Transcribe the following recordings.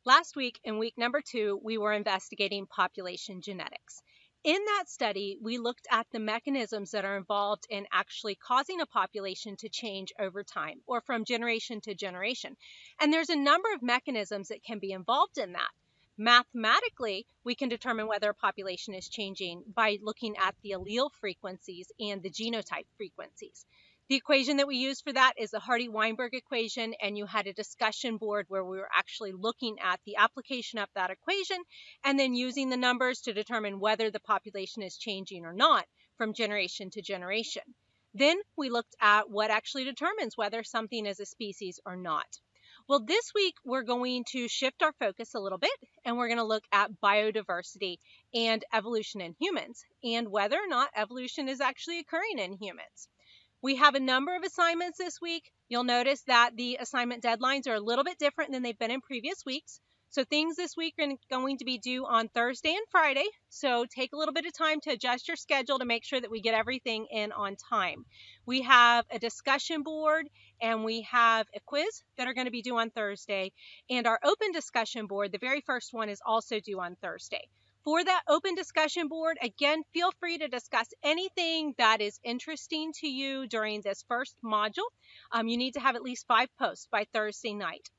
Last week, in week number 2, we were investigating population genetics. In that study, we looked at the mechanisms that are involved in actually causing a population to change over time or from generation to generation. And there's a number of mechanisms that can be involved in that. Mathematically, we can determine whether a population is changing by looking at the allele frequencies and the genotype frequencies. The equation that we use for that is the Hardy-Weinberg equation, and you had a discussion board where we were actually looking at the application of that equation and then using the numbers to determine whether the population is changing or not from generation to generation. Then we looked at what actually determines whether something is a species or not. Well, this week we're going to shift our focus a little bit, and we're going to look at biodiversity and evolution in humans and whether or not evolution is actually occurring in humans. We have a number of assignments this week. You'll notice that the assignment deadlines are a little bit different than they've been in previous weeks. So things this week are going to be due on Thursday and Friday. So take a little bit of time to adjust your schedule to make sure that we get everything in on time. We have a discussion board and we have a quiz that are going to be due on Thursday. And our open discussion board, the very first one, is also due on Thursday. For that open discussion board, again, feel free to discuss anything that is interesting to you during this first module. You need to have at least 5 posts by Thursday night.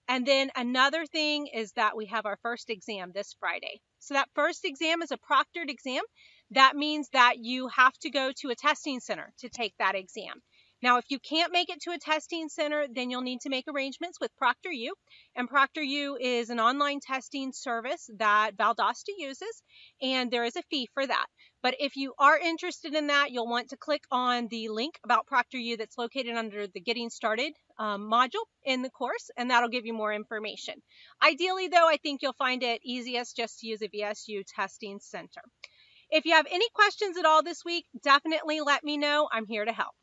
And then another thing is that we have our first exam this Friday. So that first exam is a proctored exam. That means that you have to go to a testing center to take that exam. Now, if you can't make it to a testing center, then you'll need to make arrangements with ProctorU. And ProctorU is an online testing service that Valdosta uses, and there is a fee for that. But if you are interested in that, you'll want to click on the link about ProctorU that's located under the Getting Started module in the course, and that'll give you more information. Ideally, though, I think you'll find it easiest just to use a VSU testing center. If you have any questions at all this week, definitely let me know. I'm here to help.